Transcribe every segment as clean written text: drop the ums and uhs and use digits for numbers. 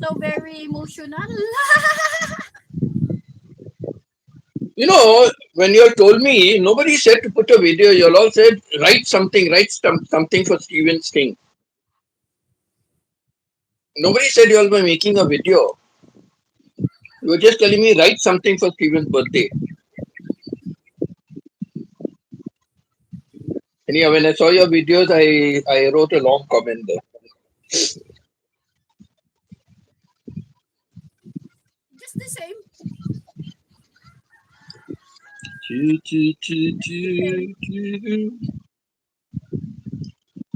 So very emotional. You know, when you told me, nobody said to put a video. You all said write something for Steven's thing. Nobody said you all were making a video. You were just telling me write something for Steven's birthday. Anyhow, when I saw your videos, I wrote a long comment there. Just the same.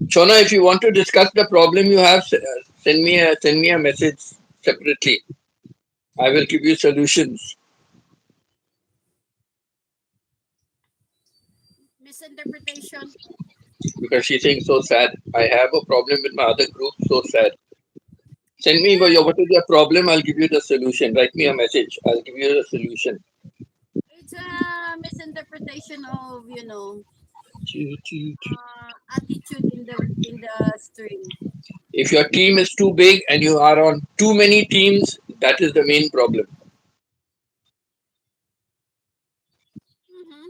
Shona, if you want to discuss the problem you have, send me a message separately. I will give you solutions. Misinterpretation. Because she's saying so sad. I have a problem with my other group, so sad. Send me what is your problem, I'll give you the solution. Write me a message, I'll give you the solution. It's a misinterpretation of attitude in the stream. If your team is too big and you are on too many teams, that is the main problem. Mm-hmm.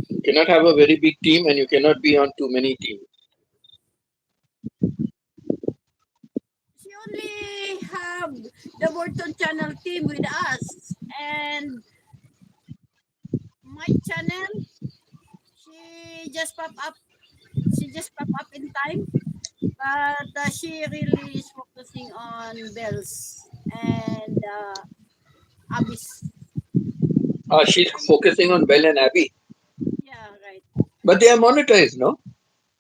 You cannot have a very big team and you cannot be on too many teams. She only have the Wharton channel team with us, and my channel, she just pop up. She just pop up in time, but she really is focusing on bells and abyss. She's focusing on Bell and Abby. Yeah, right. But they are monetized, no?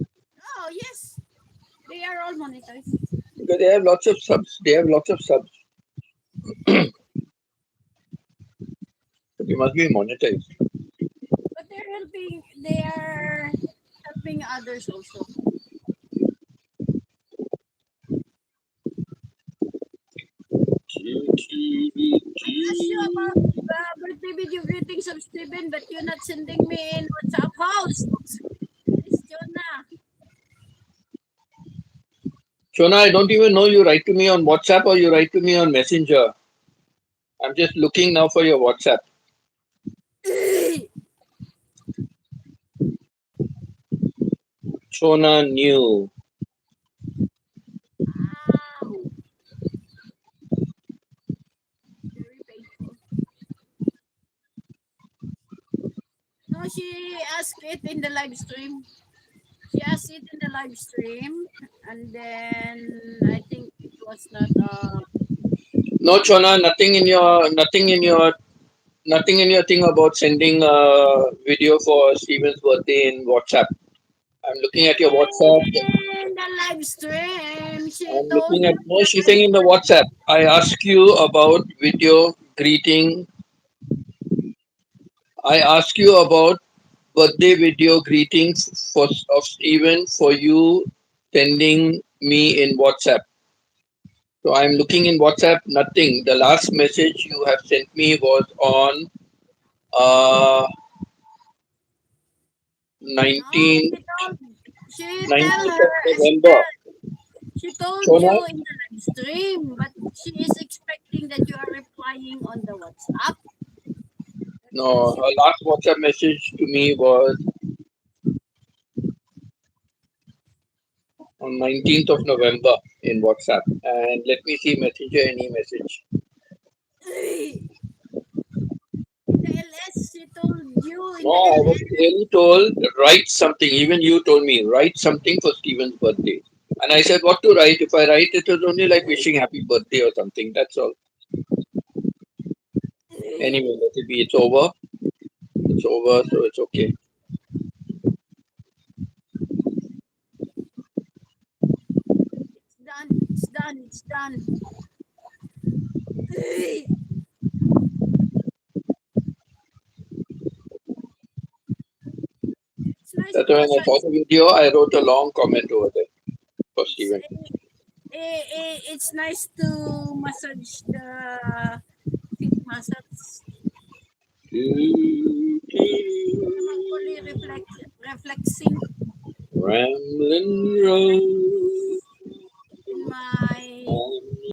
Oh yes, they are all monetized, Because they have lots of subs. They have lots of subs. So they must be monetized. but they're helping. They are helping others also. I asked you about birthday video greetings of Steven, but you're not sending me in WhatsApp house. Miss Jonah. Shona, I don't even know you write to me on WhatsApp or you write to me on Messenger. I'm just looking now for your WhatsApp. Shona new. Ow. Very painful. No, she asked it in the live stream. She asked it in the live stream, and then I think it was not. No, Shona, nothing in your thing about sending a video for Steven's birthday in WhatsApp. I'm looking at your WhatsApp. In the live stream, she I'm told looking at you in no, the she's live saying in the stream. WhatsApp. I ask you about video greeting. I ask you about birthday video greetings of Steven for you sending me in WhatsApp. So I'm looking in WhatsApp, nothing. The last message you have sent me was on uh No, 19th, she tell 19th of her, November. she told Shona, you in the live stream, but she is expecting that you are replying on the WhatsApp. That's why no, she. her last WhatsApp message to me was on 19th of November in WhatsApp. And let me see messenger any message. In the LS, she told you in No, the I was LS. clearly told write something. Even you told me write something for Steven's birthday. And I said what to write. If I write it was only like wishing happy birthday or something. That's all. Anyway, let it be. It's over. It's over, so it's okay. It's done. It's done. It's done. It's nice That's to why when I saw massage. the video, I wrote a long comment over there for It's Steven. it's nice to massage the feet muscles. Hindi naman fully reflexing. Ramblin' Road. in my